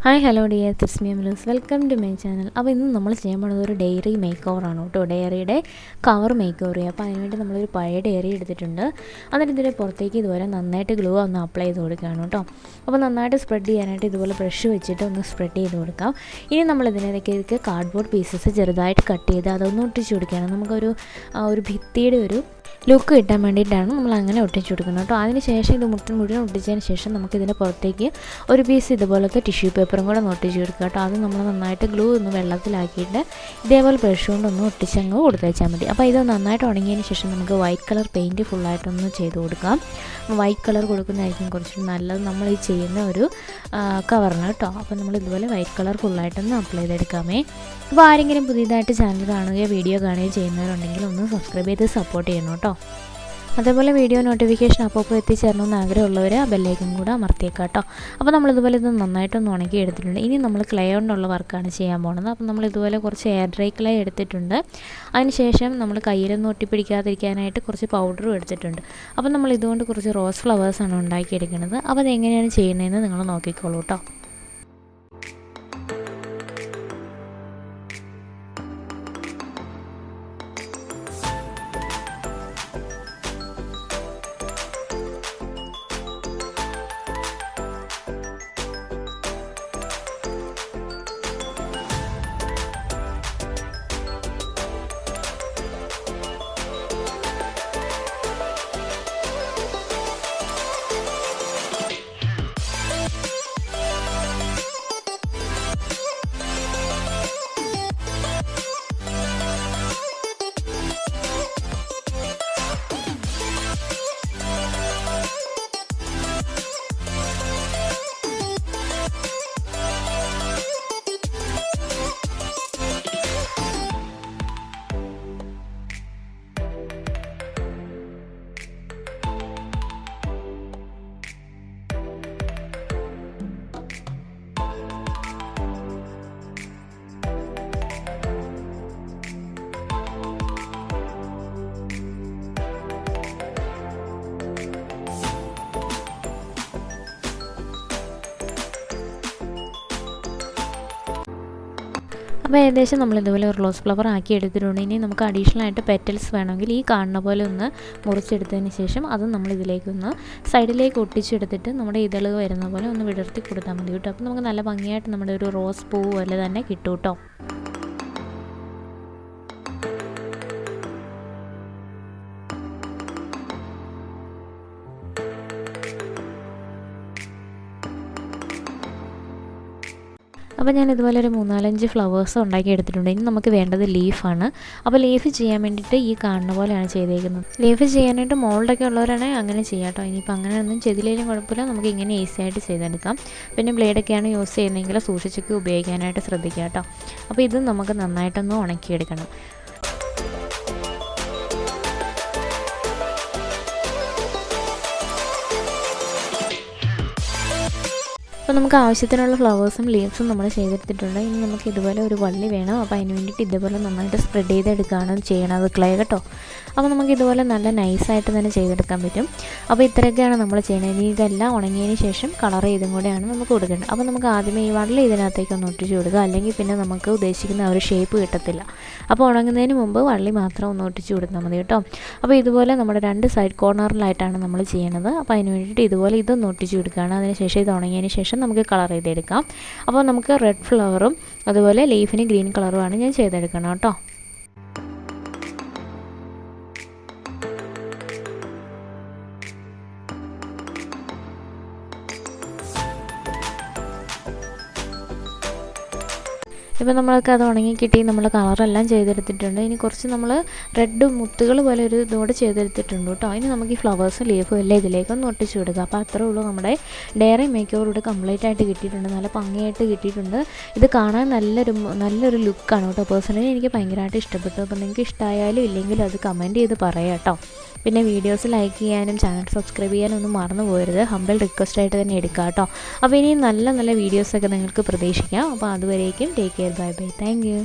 Hi hello dear, it's me Amalus. Welcome to my channel. അപ്പോൾ ഇന്ന് നമ്മൾ ചെയ്യാൻ പോകുന്നത് ഒരു ഡയറി മേക്ക് ഓവറാണ് കേട്ടോ. ഡയറിയുടെ കവർ മേക്ക് ഓവർ ചെയ്യുക. അപ്പോൾ അതിനുവേണ്ടി നമ്മളൊരു പഴയ ഡയറി എടുത്തിട്ടുണ്ട്. എന്നിട്ട് ഇതിൻ്റെ പുറത്തേക്ക് ഇതുപോലെ നന്നായിട്ട് ഗ്ലൂ ഒന്ന് അപ്ലൈ ചെയ്ത് കൊടുക്കുകയാണ് കേട്ടോ. അപ്പോൾ നന്നായിട്ട് സ്പ്രെഡ് ചെയ്യാനായിട്ട് ഇതുപോലെ ബ്രഷ് വെച്ചിട്ട് ഒന്ന് സ്പ്രെഡ് ചെയ്ത് കൊടുക്കാം. ഇനി നമ്മൾ ഇതിലേക്ക് കാർഡ്ബോർഡ് പീസസ് ചെറുതായിട്ട് കട്ട് ചെയ്ത് അതൊന്ന് ഒട്ടിച്ച് കൊടുക്കുകയാണ്. നമുക്കൊരു ഭിത്തിയുടെ ഒരു ലുക്ക് കിട്ടാൻ വേണ്ടിയിട്ടാണ് നമ്മൾ അങ്ങനെ ഒട്ടിച്ച് കൊടുക്കുന്നത് കേട്ടോ. അതിന് ശേഷം ഇത് മുഴുവൻ ഒട്ടിച്ചതിന് ശേഷം നമുക്കിതിൻ്റെ പുറത്തേക്ക് ഒരു പീസ് ഇതുപോലത്തെ ടിഷ്യൂ പേപ്പറും കൂടെ ഒന്ന് ഒട്ടിച്ച് കൊടുക്കുക കേട്ടോ. അത് നമ്മൾ നന്നായിട്ട് ഗ്ലൂ ഒന്ന് വെള്ളത്തിലാക്കിയിട്ട് ഇതേപോലെ ബ്രഷ് കൊണ്ടൊന്ന് ഒട്ടിച്ചങ്ങ് കൊടുത്ത് വെച്ചാൽ മതി. അപ്പോൾ ഇത് നന്നായിട്ട് ഉണങ്ങിയതിന് ശേഷം നമുക്ക് വൈറ്റ് കളർ പെയിൻറ്റ് ഫുള്ളായിട്ടൊന്ന് ചെയ്ത് കൊടുക്കാം. വൈറ്റ് കളർ കൊടുക്കുന്നതായിരിക്കും കുറച്ചുകൂടി നല്ലത് നമ്മൾ ഈ ചെയ്യുന്ന ഒരു കവറിന് കേട്ടോ. അപ്പോൾ നമ്മൾ ഇതുപോലെ വൈറ്റ് കളർ ഫുള്ളായിട്ടൊന്ന് അപ്ലൈ ചെയ്തെടുക്കാമേ. അപ്പോൾ ആരെങ്കിലും പുതിയതായിട്ട് ചാനൽ കാണുകയോ വീഡിയോ കാണുകയോ ചെയ്യുന്നവരുണ്ടെങ്കിൽ ഒന്ന് സബ്സ്ക്രൈബ് ചെയ്ത് സപ്പോർട്ട് ചെയ്യണം കേട്ടോ. അതേപോലെ വീഡിയോ നോട്ടിഫിക്കേഷൻ അപ്പോൾ എത്തിച്ചേരണമെന്ന് ആഗ്രഹമുള്ളവർ ആ ബെല്ലൈക്കൻ കൂടെ അമർത്തിയേക്കാം കേട്ടോ. അപ്പോൾ നമ്മളിതുപോലെ ഇത് നന്നായിട്ടൊന്ന് ഉണക്കി എടുത്തിട്ടുണ്ട്. ഇനി നമ്മൾ ക്ലേ കൊണ്ടുള്ള വർക്കാണ് ചെയ്യാൻ പോകുന്നത്. അപ്പോൾ നമ്മളിതുപോലെ കുറച്ച് എയർ ഡ്രൈ ക്ലേ എടുത്തിട്ടുണ്ട്. അതിനുശേഷം നമ്മൾ കയ്യിലൊന്നും ഒട്ടിപ്പിടിക്കാതിരിക്കാനായിട്ട് കുറച്ച് പൗഡറും എടുത്തിട്ടുണ്ട്. അപ്പോൾ നമ്മൾ ഇതുകൊണ്ട് കുറച്ച് റോസ് ഫ്ലവേഴ്സാണ് ഉണ്ടാക്കിയെടുക്കുന്നത്. അപ്പോൾ അതെങ്ങനെയാണ് ചെയ്യുന്നതെന്ന് നിങ്ങൾ നോക്കിക്കോളൂ കേട്ടോ. അപ്പോൾ ഏകദേശം നമ്മളിതുപോലെ ഒരു റോസ് ഫ്ലവർ ആക്കി എടുത്തിട്ടുണ്ട്. ഇനി നമുക്ക് അഡീഷണൽ ആയിട്ട് പെറ്റൽസ് വേണമെങ്കിൽ ഈ കാണുന്ന പോലെ ഒന്ന് മുറിച്ചെടുത്തതിന് ശേഷം അത് നമ്മളിതിലേക്കൊന്ന് സൈഡിലേക്ക് ഒട്ടിച്ചെടുത്തിട്ട് നമ്മുടെ ഇതള് വരുന്ന പോലെ ഒന്ന് വിടർത്തി കൊടുത്താൽ മതി കേട്ടോ. അപ്പോൾ നമുക്ക് നല്ല ഭംഗിയായിട്ട് നമ്മുടെ ഒരു റോസ് പൂവ് പോലെ തന്നെ കിട്ടും കേട്ടോ. അപ്പോൾ ഞാൻ ഇതുപോലെ ഒരു 3-4 ഫ്ലവേഴ്സ് ഉണ്ടാക്കി എടുത്തിട്ടുണ്ട്. ഇനി നമുക്ക് വേണ്ടത് ലീഫാണ്. അപ്പോൾ ലീഫ് ചെയ്യാൻ വേണ്ടിയിട്ട് ഈ കാണുന്ന പോലെയാണ് ചെയ്തേക്കുന്നത്. ലീഫ് ചെയ്യാനായിട്ട് മോൾഡൊക്കെ ഉള്ളവരാണെങ്കിൽ അങ്ങനെ ചെയ്യാം കേട്ടോ. ഇനിയിപ്പോൾ അങ്ങനെയൊന്നും ചെയ്തില്ലെങ്കിലും കുഴപ്പമില്ല, നമുക്ക് ഇങ്ങനെ ഈസി ആയിട്ട് ചെയ്തെടുക്കാം. പിന്നെ ബ്ലേഡൊക്കെയാണ് യൂസ് ചെയ്യുന്നതെങ്കിൽ സൂക്ഷിച്ചൊക്കെ ഉപയോഗിക്കാനായിട്ട് ശ്രദ്ധിക്കുക കേട്ടോ. അപ്പോൾ ഇത് നമുക്ക് നന്നായിട്ടൊന്ന് ഉണക്കിയെടുക്കണം. അപ്പോൾ നമുക്ക് ആവശ്യത്തിനുള്ള ഫ്ലവേഴ്സും ലീവ്സും നമ്മൾ ചെയ്തെടുത്തിട്ടുണ്ട്. ഇനി നമുക്ക് ഇതുപോലെ ഒരു വള്ളി വേണം. അപ്പോൾ അതിന് വേണ്ടിയിട്ട് ഇതുപോലെ നന്നായിട്ട് സ്പ്രെഡ് ചെയ്തെടുക്കുകയാണ് ചെയ്യണത് ക്ലേ കേട്ടോ. അപ്പോൾ നമുക്ക് ഇതുപോലെ നല്ല നൈസായിട്ട് തന്നെ ചെയ്തെടുക്കാൻ പറ്റും. അപ്പോൾ ഇത്രയൊക്കെയാണ് നമ്മൾ ചെയ്യുന്നത്. ഇനി ഇതെല്ലാം ഉണങ്ങിയതിന് ശേഷം കളർ ചെയ്തും കൂടെയാണ് നമുക്ക് കൊടുക്കേണ്ടത്. അപ്പോൾ നമുക്ക് ആദ്യമേ ഈ വള്ളി ഇതിനകത്തേക്ക് ഒന്ന് ഒട്ടിച്ച് കൊടുക്കുക, അല്ലെങ്കിൽ പിന്നെ നമുക്ക് ഉദ്ദേശിക്കുന്ന ആ ഒരു ഷേപ്പ് കിട്ടത്തില്ല. അപ്പോൾ ഉണങ്ങുന്നതിന് മുമ്പ് വള്ളി മാത്രം ഒന്ന് ഒട്ടിച്ച് കൊടുത്താൽ മതി കേട്ടോ. അപ്പോൾ ഇതുപോലെ നമ്മുടെ 2 സൈഡ് കോർണറിലായിട്ടാണ് നമ്മൾ ചെയ്യണത്. അപ്പോൾ അതിന് വേണ്ടിയിട്ട് ഇതുപോലെ ഇതൊന്ന് ഒട്ടിച്ച് കൊടുക്കുകയാണ്. അതിനുശേഷം ഇത് ഉണങ്ങിയതിന് ശേഷം നമുക്ക് കളർ ചെയ്തെടുക്കാം. അപ്പോൾ നമുക്ക് റെഡ് ഫ്ലവറും അതുപോലെ ലീഫിന് ഗ്രീൻ കളറുമാണ് ഞാൻ ചെയ്തെടുക്കണം കേട്ടോ. ഇപ്പോൾ നമ്മൾക്ക് അത് ഉണങ്ങി കിട്ടി, നമ്മൾ കളറെല്ലാം ചെയ്തെടുത്തിട്ടുണ്ട്. ഇനി കുറച്ച് നമ്മൾ റെഡ് മുത്തുകൾ പോലെ ഒരു ഇതോടെ ചെയ്തെടുത്തിട്ടുണ്ട് കേട്ടോ. ഇനി നമുക്ക് ഈ ഫ്ലവേഴ്സും ലീഫും എല്ലാം ഇതിലേക്കൊന്ന് ഒട്ടിച്ച് കൊടുക്കുക. അപ്പോൾ അത്രേ ഉള്ളൂ, നമ്മുടെ ഡയറി മേക്ക് ഓവർ ഇവിടെ കംപ്ലീറ്റ് ആയിട്ട് കിട്ടിയിട്ടുണ്ട്. നല്ല ഭംഗിയായിട്ട് കിട്ടിയിട്ടുണ്ട്. ഇത് കാണാൻ നല്ലൊരു ലുക്കാണ് കേട്ടോ. പേഴ്സണലി എനിക്ക് ഭയങ്കരമായിട്ട് ഇഷ്ടപ്പെട്ടു. അപ്പോൾ നിങ്ങൾക്ക് ഇഷ്ടമായാലും ഇല്ലെങ്കിലും അത് കമൻറ്റ് ചെയ്ത് പറയാം കേട്ടോ. പിന്നെ വീഡിയോസ് ലൈക്ക് ചെയ്യാനും ചാനൽ സബ്സ്ക്രൈബ് ചെയ്യാനും ഒന്നും മറന്നു പോകരുത്. ഹംബിൾ റിക്വസ്റ്റായിട്ട് തന്നെ എടുക്കുക കേട്ടോ. അപ്പോൾ ഇനി നല്ല വീഡിയോസൊക്കെ നിങ്ങൾക്ക് പ്രതീക്ഷിക്കാം. അപ്പോൾ അതുവരേക്കും take care, bye bye, thank you.